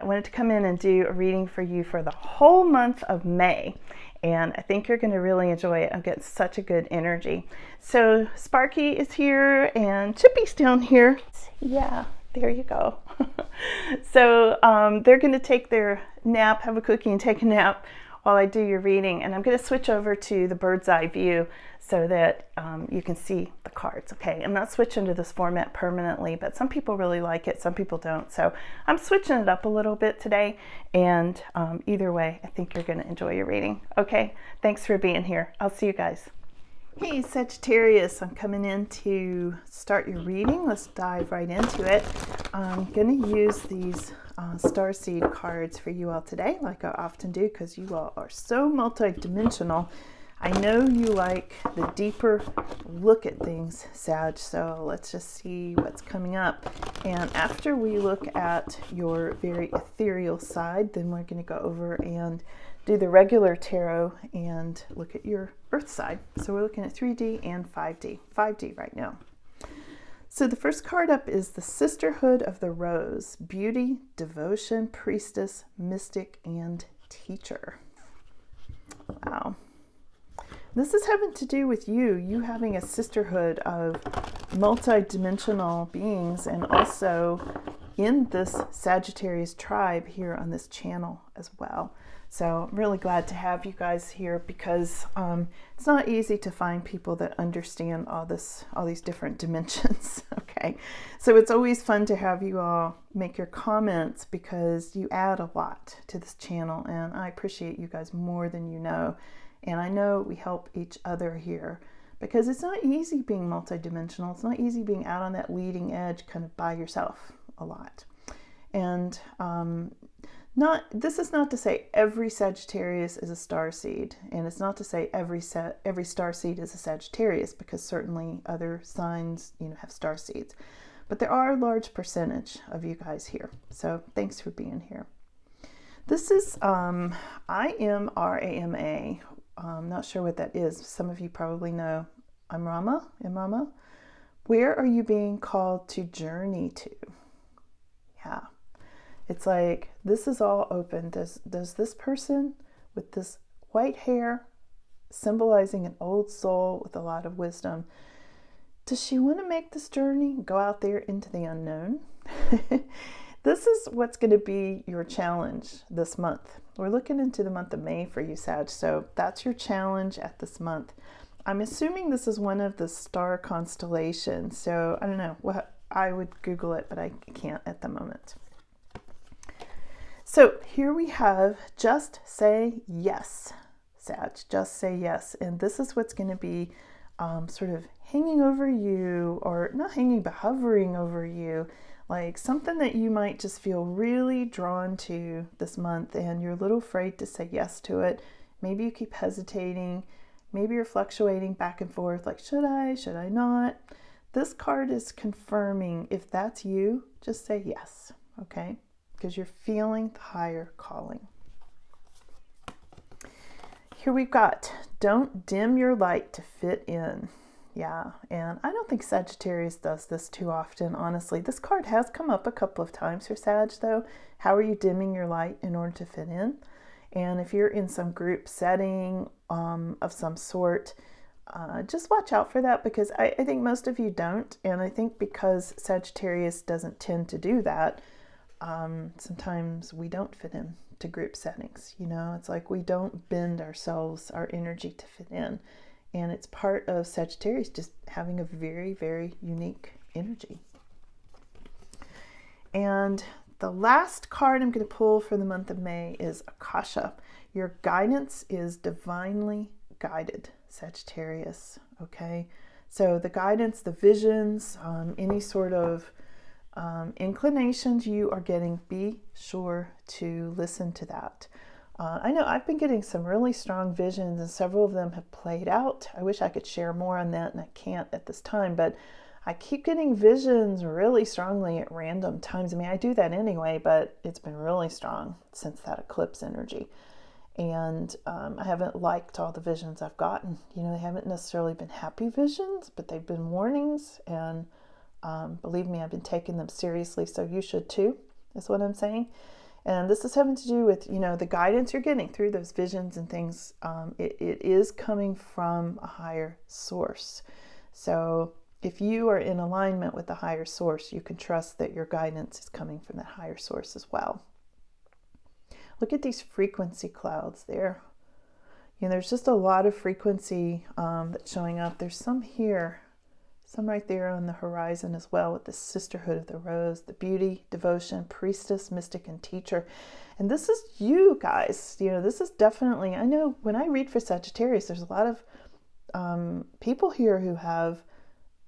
I wanted to come in and do a reading for you for the whole month of May. And I think you're going to really enjoy it. I'll get such a good energy. So Sparky is here and Chippy's down here. Yeah, there you go. So they're going to take their nap, have a cookie and take a nap while I do your reading. And I'm going to switch over to the bird's eye view so that you can see the cards. Okay, I'm not switching to this format permanently, but some people really like it, some people don't. So I'm switching it up a little bit today. And either way, I think you're going to enjoy your reading. Okay, thanks for being here. I'll see you guys. Hey Sagittarius, I'm coming in to start your reading. Let's dive right into it. I'm going to use these starseed cards for you all today, like I often do, because you all are so multi-dimensional. I know you like the deeper look at things, Sag, so let's just see what's coming up. And after we look at your very ethereal side, then we're going to go over and do the regular tarot and look at your earth side. So we're looking at 3D and 5D. 5D right now. So the first card up is the Sisterhood of the Rose. Beauty, devotion, priestess, mystic, and teacher. Wow. This is having to do with you having a sisterhood of multi-dimensional beings, and also in this Sagittarius tribe here on this channel as well. So I'm really glad to have you guys here, because it's not easy to find people that understand all these different dimensions. Okay, so it's always fun to have you all make your comments, because you add a lot to this channel, and I appreciate you guys more than you know. And I know we help each other here, because it's not easy being multidimensional. It's not easy being out on that leading edge kind of by yourself a lot. And this is not to say every Sagittarius is a starseed, and it's not to say every starseed is a Sagittarius, because certainly other signs, have starseeds. But there are a large percentage of you guys here. So thanks for being here. This is IMRAMA. I'm not sure what that is. Some of you probably know. I'm Rama. Where are you being called to journey to? Yeah. It's like this is all open. Does this person with this white hair, symbolizing an old soul with a lot of wisdom, does she want to make this journey, go out there into the unknown? This is what's going to be your challenge this month. We're looking into the month of May for you, Sag, so that's your challenge at this month. I'm assuming this is one of the star constellations, so I don't know. I would Google it, but I can't at the moment. So here we have just say yes, Sag, just say yes. And this is what's going to be sort of hanging over you, or not hanging, but hovering over you. Like something that you might just feel really drawn to this month, and you're a little afraid to say yes to it. Maybe you keep hesitating. Maybe you're fluctuating back and forth, like, should I not? This card is confirming, if that's you, just say yes, okay? Because you're feeling the higher calling. Here we've got, don't dim your light to fit in. Yeah, and I don't think Sagittarius does this too often, honestly. This card has come up a couple of times for Sag, though. How are you dimming your light in order to fit in? And if you're in some group setting of some sort, just watch out for that, because I think most of you don't. And I think because Sagittarius doesn't tend to do that, sometimes we don't fit in to group settings. It's like we don't bend ourselves, our energy to fit in. And it's part of Sagittarius just having a very, very unique energy. And the last card I'm going to pull for the month of May is Akasha. Your guidance is divinely guided, Sagittarius. Okay? So the guidance, the visions, any sort of inclinations you are getting, be sure to listen to that. I know I've been getting some really strong visions, and several of them have played out. I wish I could share more on that, and I can't at this time, but I keep getting visions really strongly at random times. I mean, I do that anyway, but it's been really strong since that eclipse energy. And I haven't liked all the visions I've gotten. They haven't necessarily been happy visions, but they've been warnings, and believe me, I've been taking them seriously, so you should too, is what I'm saying. And this is having to do with, the guidance you're getting through those visions and things. It is coming from a higher source. So if you are in alignment with the higher source, you can trust that your guidance is coming from that higher source as well. Look at these frequency clouds there. There's just a lot of frequency that's showing up. There's some here, some right there on the horizon as well, with the sisterhood of the rose, the beauty, devotion, priestess, mystic, and teacher. And this is you guys. This is definitely, I know when I read for Sagittarius, there's a lot of people here who have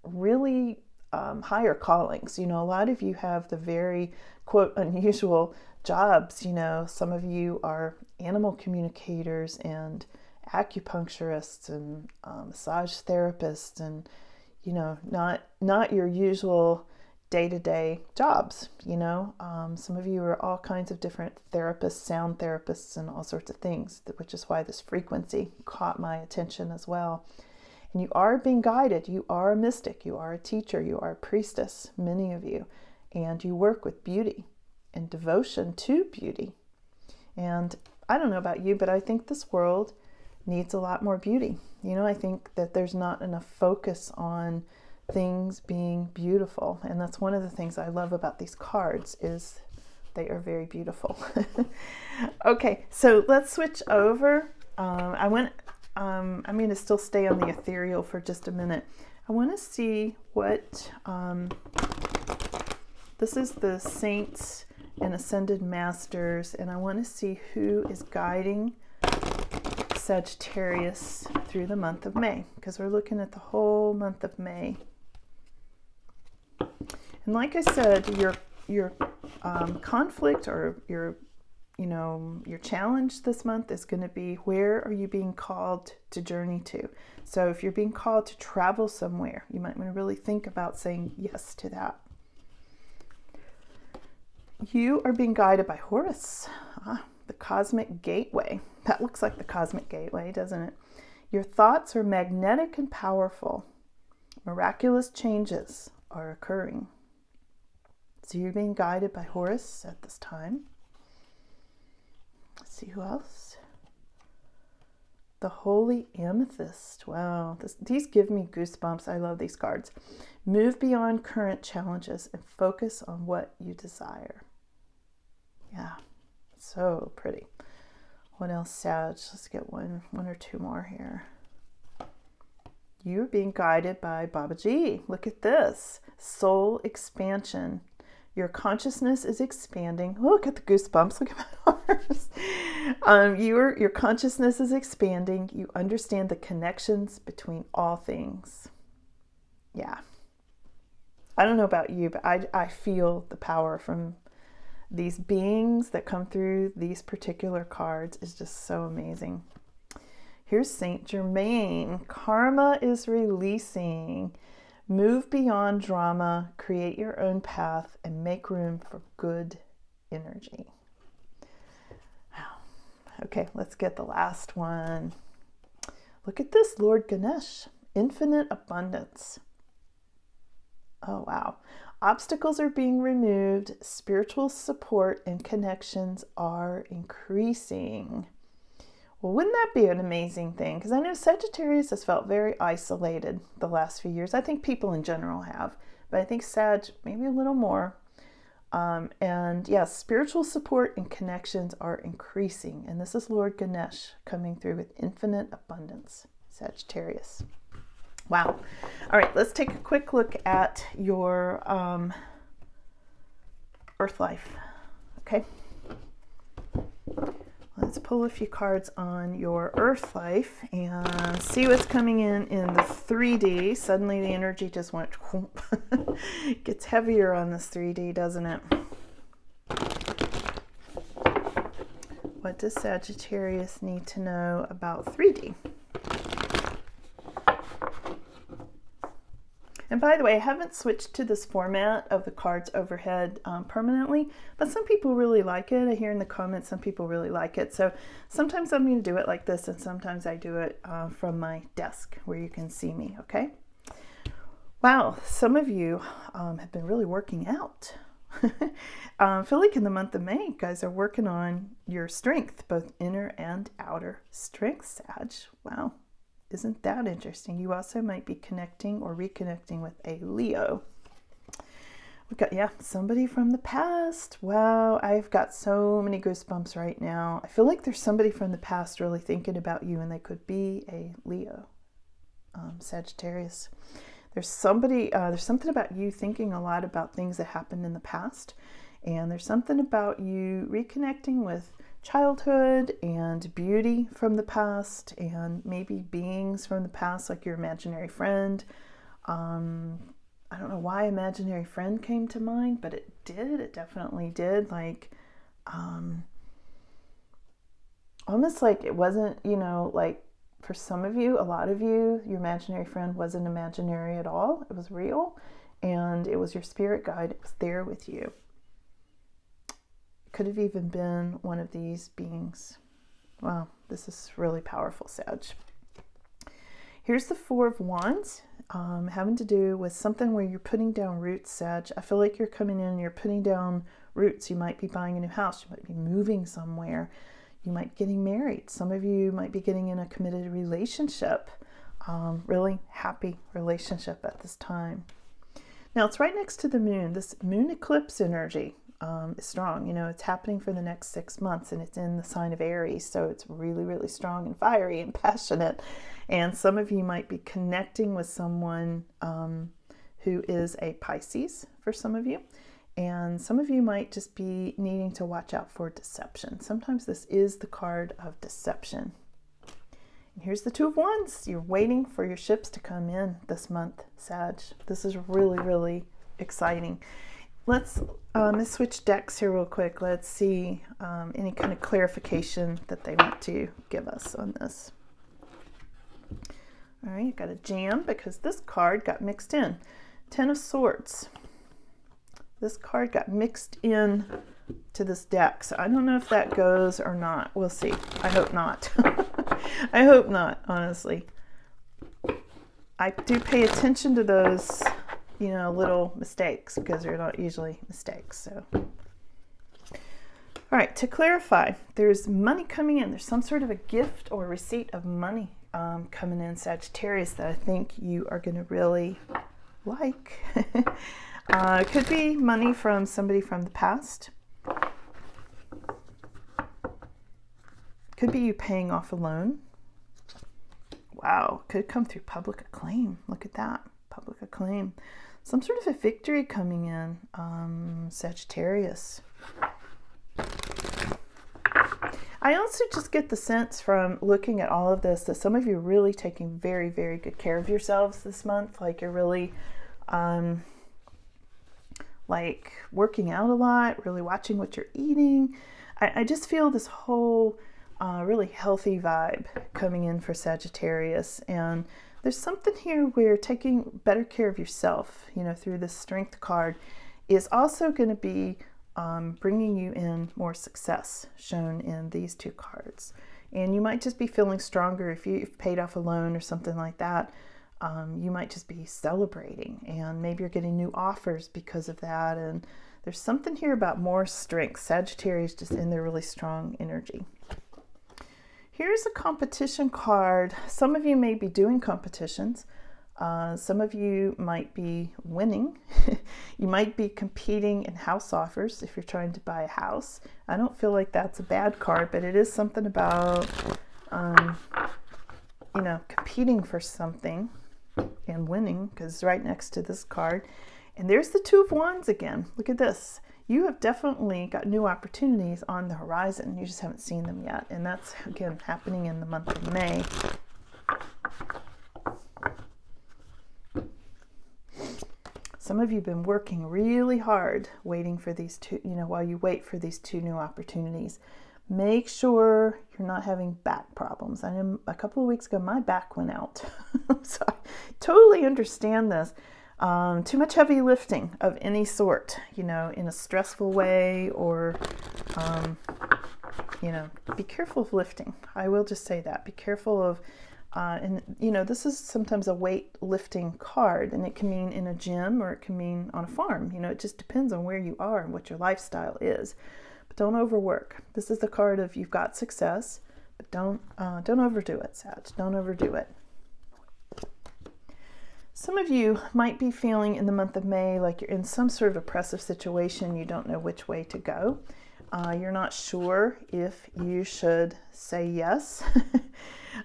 really higher callings. A lot of you have the very, quote, unusual jobs. Some of you are animal communicators and acupuncturists and massage therapists, and not your usual day-to-day jobs. Some of you are all kinds of different therapists, sound therapists, and all sorts of things, which is why this frequency caught my attention as well. And you are being guided. You are a mystic. You are a teacher. You are a priestess, many of you. And you work with beauty and devotion to beauty. And I don't know about you, but I think this world needs a lot more beauty. I think that there's not enough focus on things being beautiful. And that's one of the things I love about these cards, is they are very beautiful. Okay, so let's switch over. I'm going to still stay on the ethereal for just a minute. I want to see what, this is the saints and ascended masters, and I want to see who is guiding Sagittarius through the month of May, because we're looking at the whole month of May. And like I said, your conflict, or your challenge this month is going to be, where are you being called to journey to? So if you're being called to travel somewhere, you might want to really think about saying yes to that. You are being guided by Horus, the cosmic gateway. That looks like the cosmic gateway, doesn't it? Your thoughts are magnetic and powerful. Miraculous changes are occurring. So you're being guided by Horus at this time. Let's see who else. The Holy Amethyst. Wow, these give me goosebumps. I love these cards. Move beyond current challenges and focus on what you desire. Yeah, so pretty. What else, Sag? Let's get one or two more here. You're being guided by Babaji. Look at this. Soul expansion. Your consciousness is expanding. Look at the goosebumps. Look at my arms. Your consciousness is expanding. You understand the connections between all things. Yeah. I don't know about you, but I feel the power from these beings that come through these particular cards is just so amazing. Here's Saint Germain. Karma is releasing. Move beyond drama, create your own path, and make room for good energy. Wow. Okay, let's get the last one. Look at this, Lord Ganesh. Infinite abundance. Oh, wow. Obstacles are being removed. Spiritual support and connections are increasing. Well, wouldn't that be an amazing thing? Because I know Sagittarius has felt very isolated the last few years. I think people in general have, but I think Sag maybe a little more. And yes, spiritual support and connections are increasing. And this is Lord Ganesh coming through with infinite abundance, Sagittarius. Wow. All right, let's take a quick look at your Earth life. Okay. Let's pull a few cards on your Earth life and see what's coming in the 3D. Suddenly the energy just went, it gets heavier on this 3D, doesn't it? What does Sagittarius need to know about 3D? And by the way, I haven't switched to this format of the cards overhead permanently, but some people really like it. I hear in the comments some people really like it. So sometimes I'm going to do it like this, and sometimes I do it from my desk where you can see me, okay? Wow, some of you have been really working out. I feel like in the month of May, guys are working on your strength, both inner and outer strength, Sag. Wow, isn't that interesting? You also might be connecting or reconnecting with a Leo. We got, yeah, somebody from the past. Wow, I've got so many goosebumps right now. I feel like there's somebody from the past really thinking about you, and they could be a Leo, Sagittarius. There's somebody, there's something about you thinking a lot about things that happened in the past, and there's something about you reconnecting with childhood and beauty from the past, and maybe beings from the past, like your imaginary friend. I don't know why imaginary friend came to mind, but it did. It definitely did. Like, almost like it wasn't, you know, like for some of you, a lot of you, your imaginary friend wasn't imaginary at all. It was real, and it was your spirit guide. It was there with you. It could have even been one of these beings. Wow, this is really powerful, Sag. Here's the Four of Wands, having to do with something where you're putting down roots, Sag. I feel like you're coming in and you're putting down roots. You might be buying a new house. You might be moving somewhere. You might be getting married. Some of you might be getting in a committed relationship, really happy relationship at this time. Now, it's right next to the moon. This moon eclipse energy is strong. You know, it's happening for the next 6 months, and it's in the sign of Aries. So it's really, really strong and fiery and passionate. And some of you might be connecting with someone who is a Pisces for some of you. And some of you might just be needing to watch out for deception. Sometimes this is the card of deception. And here's the Two of Wands. You're waiting for your ships to come in this month, Sag. This is really, really exciting. Let's switch decks here real quick. Let's see any kind of clarification that they want to give us on this. All right, got a jam because this card got mixed in. Ten of Swords. This card got mixed in to this deck. So I don't know if that goes or not. We'll see. I hope not. I hope not, honestly. I do pay attention to those, you know, little mistakes because they're not usually mistakes. So, all right, to clarify, there's money coming in. There's some sort of a gift or receipt of money coming in, Sagittarius, that I think you are going to really like. It could be money from somebody from the past. Could be you paying off a loan. Wow, could come through public acclaim. Look at that, public acclaim. Some sort of a victory coming in, Sagittarius. I also just get the sense from looking at all of this that some of you are really taking very, very good care of yourselves this month. Like you're really like working out a lot, really watching what you're eating. I just feel this whole really healthy vibe coming in for Sagittarius. And there's something here where taking better care of yourself, you know, through this strength card is also going to be bringing you in more success, shown in these two cards. And you might just be feeling stronger if you've paid off a loan or something like that. You might just be celebrating, and maybe you're getting new offers because of that. And there's something here about more strength. Sagittarius just in their really strong energy. Here's a competition card. Some of you may be doing competitions. Some of you might be winning. You might be competing in house offers if you're trying to buy a house. I don't feel like that's a bad card, but it is something about, you know, competing for something and winning, because it's right next to this card. And there's the Two of Wands again. Look at this. You have definitely got new opportunities on the horizon. You just haven't seen them yet. And that's, again, happening in the month of May. Some of you have been working really hard waiting for these two, you know, while you wait for these two new opportunities. Make sure you're not having back problems. I know a couple of weeks ago, my back went out. So I totally understand this. Too much heavy lifting of any sort, you know, in a stressful way, or, you know, be careful of lifting. I will just say that. Be careful of And you know, this is sometimes a weightlifting card, and it can mean in a gym or it can mean on a farm. You know, it just depends on where you are and what your lifestyle is. But don't overwork. This is the card of you've got success, but don't overdo it, Sag. Don't overdo it. Some of you might be feeling in the month of May like you're in some sort of oppressive situation. You don't know which way to go. You're not sure if you should say yes.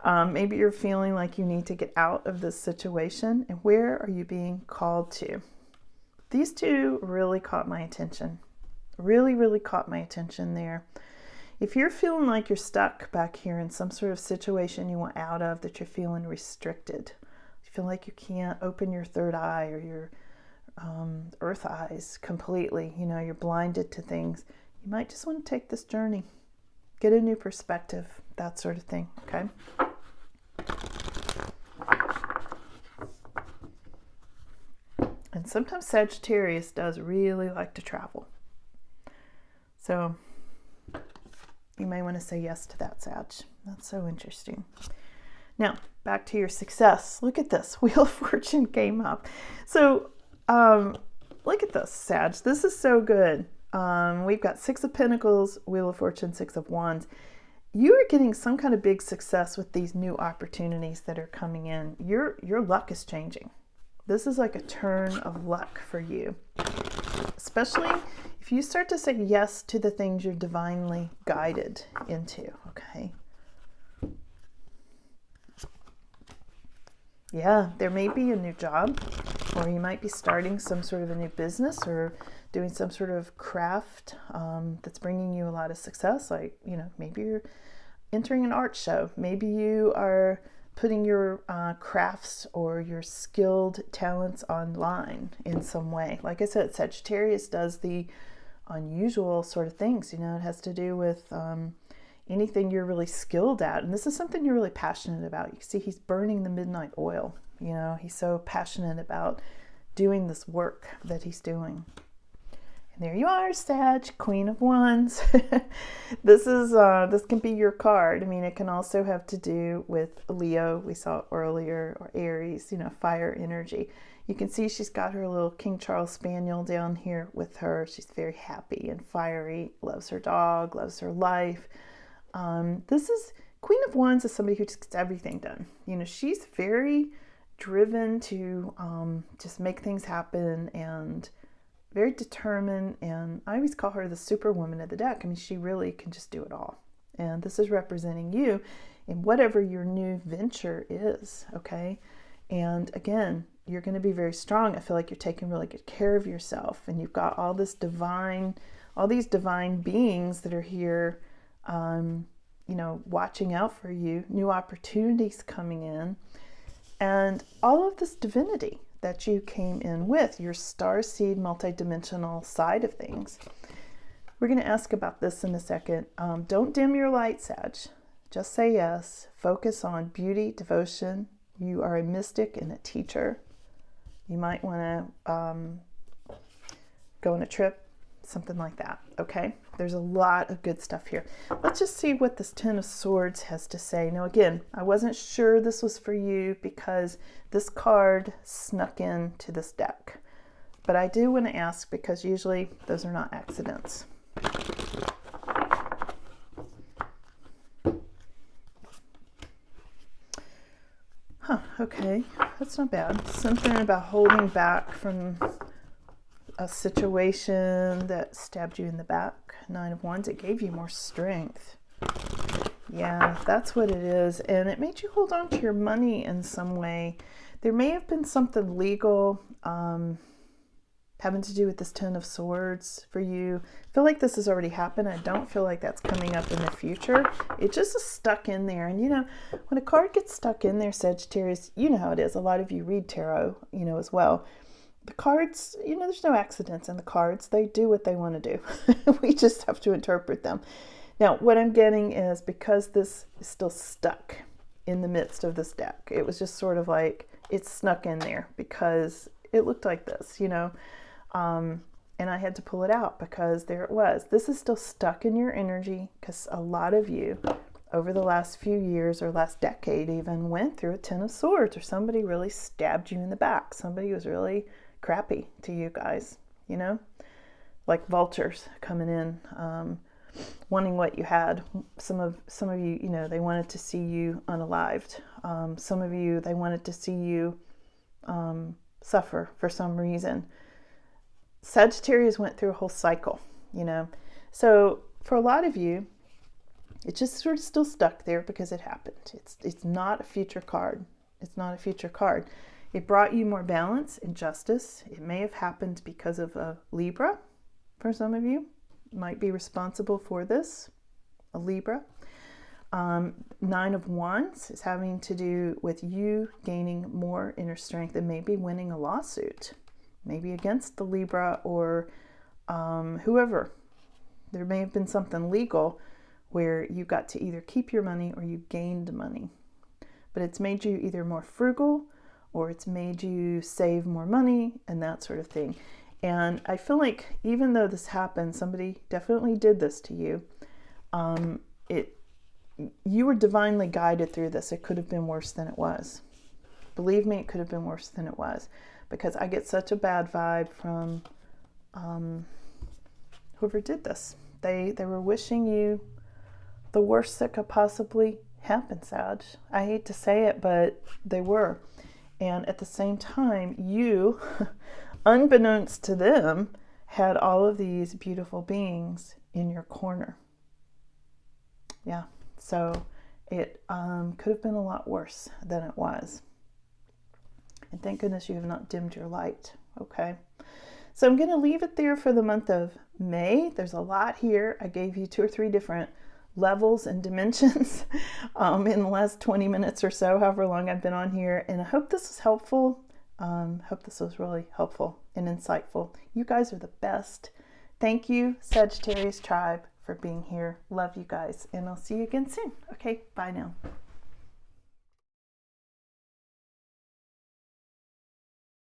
Maybe you're feeling like you need to get out of this situation. And where are you being called to? These two really caught my attention. Really, really caught my attention there. If you're feeling like you're stuck back here in some sort of situation you want out of, that you're feeling restricted, you feel like you can't open your third eye or your earth eyes completely, you know, you're blinded to things, you might just want to take this journey, get a new perspective, that sort of thing, okay? And sometimes Sagittarius does really like to travel. So you may want to say yes to that, Sag. That's so interesting. Now, back to your success. Look at this. Wheel of Fortune came up. So look at this, Sag. This is so good. We've got Six of Pentacles, Wheel of Fortune, Six of Wands. You are getting some kind of big success with these new opportunities that are coming in. Your luck is changing. This is like a turn of luck for you. Especially if you start to say yes to the things you're divinely guided into, okay? Yeah, there may be a new job, or you might be starting some sort of a new business or doing some sort of craft that's bringing you a lot of success. Like, you know, maybe you're entering an art show. Maybe you are putting your crafts or your skilled talents online in some way. Like I said, Sagittarius does the unusual sort of things. You know, it has to do with anything you're really skilled at. And this is something you're really passionate about. You see, he's burning the midnight oil. You know, he's so passionate about doing this work that he's doing. And there you are, Sag, Queen of Wands. This can be your card. I mean, it can also have to do with Leo, we saw earlier, or Aries, you know, fire energy. You can see she's got her little King Charles Spaniel down here with her. She's very happy and fiery, loves her dog, loves her life. This is, Queen of Wands is somebody who just gets everything done. You know, she's very driven to just make things happen and very determined, and I always call her the superwoman of the deck. I mean, she really can just do it all. And this is representing you in whatever your new venture is, okay? And again, you're going to be very strong. I feel like you're taking really good care of yourself, and you've got all these divine beings that are here, you know, watching out for you, new opportunities coming in, and all of this divinity that you came in with, your starseed multidimensional side of things. We're going to ask about this in a second. Don't dim your light, Sag. Just say yes. Focus on beauty, devotion. You are a mystic and a teacher. You might want to go on a trip, something like that, okay? There's a lot of good stuff here. Let's just see what this Ten of Swords has to say. Now, again, I wasn't sure this was for you because this card snuck into this deck. But I do want to ask because usually those are not accidents. Huh, okay, that's not bad. Something about holding back from a situation that stabbed you in the back. Nine of Wands, it gave you more strength. Yeah, that's what it is. And it made you hold on to your money in some way. There may have been something legal having to do with this Ten of Swords for you. I feel like this has already happened. I don't feel like that's coming up in the future. It just is stuck in there. And you know, when a card gets stuck in there, Sagittarius, you know how it is. A lot of you read tarot, you know, as well. The cards, you know, there's no accidents in the cards. They do what they want to do. We just have to interpret them. Now, what I'm getting is because this is still stuck in the midst of this deck, it was just sort of like it snuck in there because it looked like this, you know, and I had to pull it out because there it was. This is still stuck in your energy because a lot of you over the last few years or last decade even went through a 10 of Swords, or somebody really stabbed you in the back. Somebody was really crappy to you guys, you know, like vultures coming in, wanting what you had. Some of you, you know, they wanted to see you unalived. Some of you, they wanted to see you suffer for some reason. Sagittarius went through a whole cycle, you know. So for a lot of you, it's just sort of still stuck there because it happened. It's not a future card. It's not a future card. It brought you more balance and justice. It may have happened because of a Libra. For some of you, might be responsible for this, a Libra. 9 of Wands is having to do with you gaining more inner strength and maybe winning a lawsuit, maybe against the Libra or whoever. There may have been something legal where you got to either keep your money or you gained money. But it's made you either more frugal or it's made you save more money and that sort of thing. And I feel like even though this happened, somebody definitely did this to you. You were divinely guided through this. It could have been worse than it was. Believe me, it could have been worse than it was, because I get such a bad vibe from whoever did this. They were wishing you the worst that could possibly happen, Sag. I hate to say it, but they were. And at the same time, you, unbeknownst to them, had all of these beautiful beings in your corner. Yeah, so it could have been a lot worse than it was. And thank goodness you have not dimmed your light, okay? So I'm going to leave it there for the month of May. There's a lot here. I gave you 2 or 3 different levels and dimensions in the last 20 minutes or so, however long I've been on here. And I hope this was helpful. Hope this was really helpful and insightful. You guys are the best. Thank you, Sagittarius tribe, for being here. Love you guys. And I'll see you again soon. Okay, bye now.